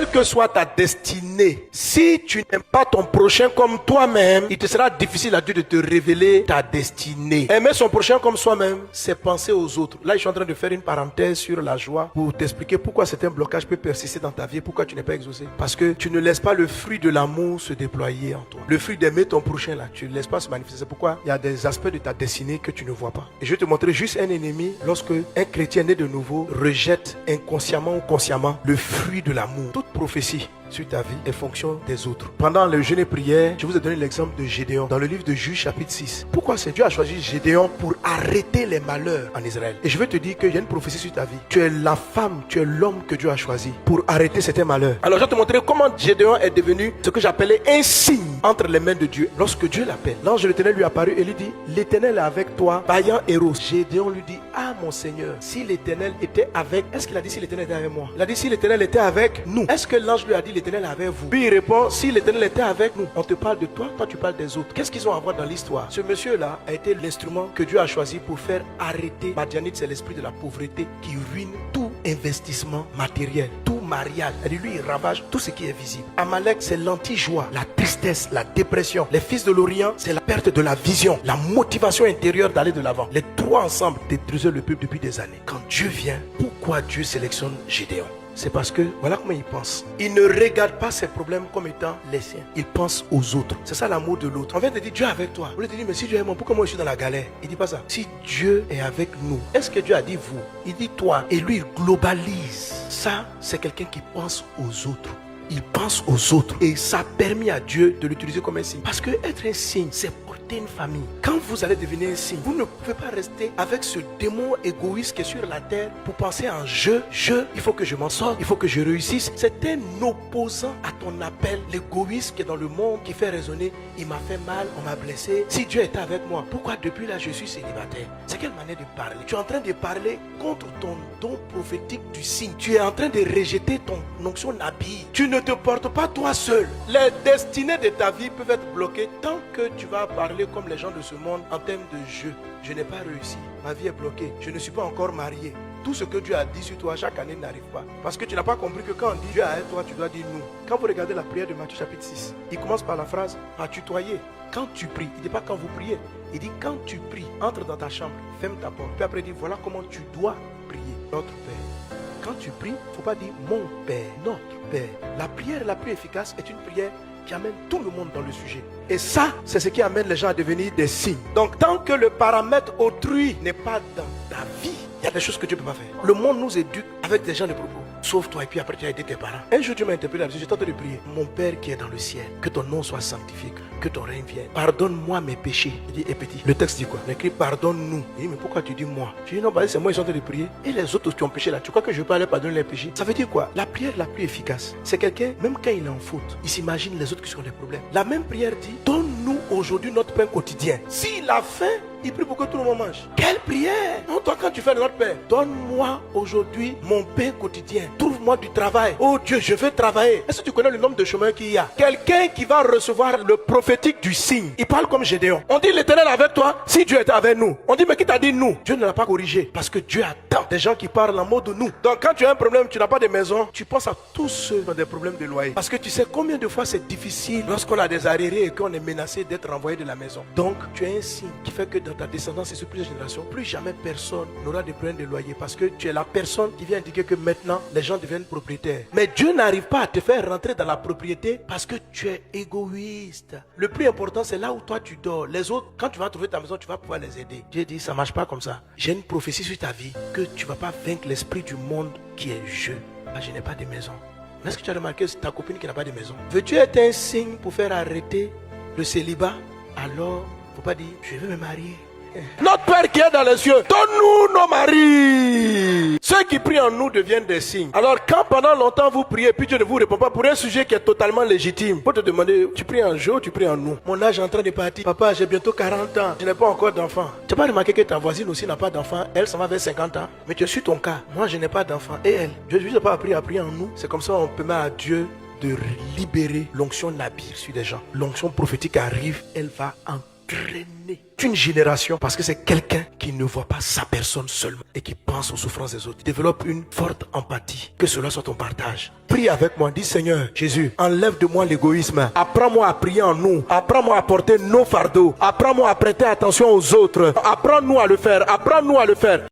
Quelle que soit ta destinée, si tu n'aimes pas ton prochain comme toi-même, il te sera difficile à Dieu de te révéler ta destinée. Aimer son prochain comme soi-même, c'est penser aux autres. Là, je suis en train de faire une parenthèse sur la joie pour t'expliquer pourquoi certains blocages peuvent persister dans ta vie, pourquoi tu n'es pas exaucé. Parce que tu ne laisses pas le fruit de l'amour se déployer en toi. Le fruit d'aimer ton prochain, là, tu ne laisses pas se manifester. C'est pourquoi il y a des aspects de ta destinée que tu ne vois pas. Et je vais te montrer juste un ennemi lorsque un chrétien né de nouveau rejette inconsciemment ou consciemment le fruit de l'amour. Toute prophétie sur ta vie est fonction des autres. Pendant le jeûne et prière, je vous ai donné l'exemple de Gédéon dans le livre de Juges chapitre 6. Pourquoi c'est Dieu a choisi Gédéon pour arrêter les malheurs en Israël? Et je vais te dire qu'il y a une prophétie sur ta vie. Tu es la femme, tu es l'homme que Dieu a choisi pour arrêter certains malheurs. Alors je vais te montrer comment Gédéon est devenu ce que j'appelais un signe entre les mains de Dieu. Lorsque Dieu l'appelle, l'ange de l'Éternel lui est apparu et lui dit: l'Éternel est avec toi, vaillant héros. Gédéon lui dit: ah mon Seigneur, si l'Éternel était avec... Est-ce qu'il a dit si l'Éternel était avec moi? Il a dit si l'Éternel était avec nous. Est-ce que l'ange lui a dit l'Éternel est avec vous? Puis il répond: si l'Éternel était avec nous. On te parle de toi, toi tu parles des autres. Qu'est-ce qu'ils ont à voir dans l'histoire? Ce monsieur-là a été l'instrument que Dieu a choisi pour faire arrêter Madianite. C'est l'esprit de la pauvreté qui ruine tout investissement matériel, tout mariage. Et lui, il ravage tout ce qui est visible. Amalek, c'est l'anti-joie, la tristesse, la dépression. Les fils de l'Orient, c'est la perte de la vision, la motivation intérieure d'aller de l'avant. Les trois ensemble détruisaient le peuple depuis des années. Quand Dieu vient, pourquoi Dieu sélectionne Gédéon? C'est parce que, voilà comment il pense. Il ne regarde pas ses problèmes comme étant les siens. Il pense aux autres. C'est ça l'amour de l'autre. On vient de dire Dieu est avec toi. On lui dit mais si Dieu est moi, pourquoi moi je suis dans la galère? Il dit pas ça. Si Dieu est avec nous, est-ce que Dieu a dit vous? Il dit toi. Et lui, il globalise. Ça, c'est quelqu'un qui pense aux autres. Il pense aux autres. Et ça a permis à Dieu de l'utiliser comme un signe. Parce que être un signe, c'est porter une famille. Quand vous allez devenir un signe, vous ne pouvez pas rester avec ce démon égoïste qui est sur la terre pour penser en il faut que je m'en sorte, il faut que je réussisse. C'est un opposant à ton appel. L'égoïsme qui est dans le monde, qui fait raisonner: il m'a fait mal, on m'a blessé. Si Dieu était avec moi, pourquoi depuis là je suis célibataire? C'est quelle manière de parler? Tu es en train de parler contre ton don prophétique du signe. Tu es en train de rejeter ton onction nabi. Tu ne te portes pas toi seul. Les destinées de ta vie peuvent être bloquées tant que tu vas parler comme les gens de ce monde en termes de jeu. Je n'ai pas réussi, ma vie est bloquée, je ne suis pas encore marié. Tout ce que Dieu a dit sur toi chaque année n'arrive pas. Parce que tu n'as pas compris que quand on dit Dieu est avec toi, tu dois dire nous. Quand vous regardez la prière de Matthieu chapitre 6, il commence par la phrase à tutoyer. Quand tu pries, il ne dit pas quand vous priez. Il dit quand tu pries, entre dans ta chambre, ferme ta porte. Puis après il dit voilà comment tu dois prier. Notre Père. Quand tu pries, il ne faut pas dire mon Père, notre Père. La prière la plus efficace est une prière qui amène tout le monde dans le sujet. Et ça, c'est ce qui amène les gens à devenir des signes. Donc tant que le paramètre autrui n'est pas dans ta vie, il y a des choses que Dieu ne peut pas faire. Le monde nous éduque avec des gens de propos. Sauve-toi et puis après tu as aidé tes parents. Un jour tu m'as interpellé là-dessus, j'étais en train de prier. Mon Père qui est dans le ciel, que ton nom soit sanctifié, que ton règne vienne. Pardonne-moi mes péchés. Il dit, et petit. Le texte dit quoi? Il écrit pardonne-nous. Il dit, mais pourquoi tu dis moi? Je dis non, c'est moi, ils sont en train de prier. Et les autres qui ont péché là, tu crois que je peux aller pardonner les péchés? Ça veut dire quoi? La prière la plus efficace, c'est quelqu'un, même quand il est en faute, il s'imagine les autres qui ont des problèmes. La même prière dit, donne-nous aujourd'hui notre pain quotidien. S'il a faim, il prie pour que tout le monde mange. Quelle prière! Non, toi quand tu fais notre Père, donne-moi aujourd'hui mon pain quotidien. Trouve-moi du travail. Oh Dieu, je veux travailler. Est-ce que tu connais le nombre de chemins qu'il y a? Quelqu'un qui va recevoir le prophétique du signe, il parle comme Gédéon. On dit l'Éternel avec toi, si Dieu était avec nous. On dit mais qui t'a dit nous? Dieu ne l'a pas corrigé. Parce que Dieu attend des gens qui parlent en mode nous. Donc quand tu as un problème, tu n'as pas de maison, tu penses à tous ceux qui ont des problèmes de loyer. Parce que tu sais combien de fois c'est difficile lorsqu'on a des arriérés et qu'on est menacé d'être renvoyé de la maison. Donc tu as un signe qui fait que dans ta descendance et sur plusieurs générations, plus jamais personne n'aura de problème de loyer. Parce que tu es la personne qui vient indiquer que maintenant les gens deviennent propriétaires. Mais Dieu n'arrive pas à te faire rentrer dans la propriété parce que tu es égoïste. Le plus important c'est là où toi tu dors. Les autres, quand tu vas trouver ta maison, tu vas pouvoir les aider. Dieu dit ça marche pas comme ça. J'ai une prophétie sur ta vie que tu vas pas vaincre l'esprit du monde qui est je. Ah, je n'ai pas de maison. Mais est-ce que tu as remarqué c'est ta copine qui n'a pas de maison? Veux-tu être un signe pour faire arrêter le célibat? Alors, faut pas dire je veux me marier. Notre Père qui est dans les cieux, donne-nous nos maris. Ceux qui prient en nous deviennent des signes. Alors quand pendant longtemps vous priez, puis Dieu ne vous répond pas pour un sujet qui est totalement légitime, faut te demander, tu pries en Dieu ou tu pries en nous? Mon âge est en train de partir. Papa, j'ai bientôt 40 ans. Je n'ai pas encore d'enfant. Tu n'as pas remarqué que ta voisine aussi n'a pas d'enfant? Elle s'en va vers 50 ans. Mais tu es sur ton cas. Moi, je n'ai pas d'enfant. Et elle? Je ne lui ai pas appris à prier en nous. C'est comme ça on permet à Dieu de libérer l'onction nabir sur des gens. L'onction prophétique arrive, elle va en drainer une génération parce que c'est quelqu'un qui ne voit pas sa personne seulement et qui pense aux souffrances des autres. Développe une forte empathie. Que cela soit ton partage. Prie avec moi. Dis Seigneur Jésus, enlève de moi l'égoïsme. Apprends-moi à prier en nous. Apprends-moi à porter nos fardeaux. Apprends-moi à prêter attention aux autres. Apprends-nous à le faire. Apprends-nous à le faire.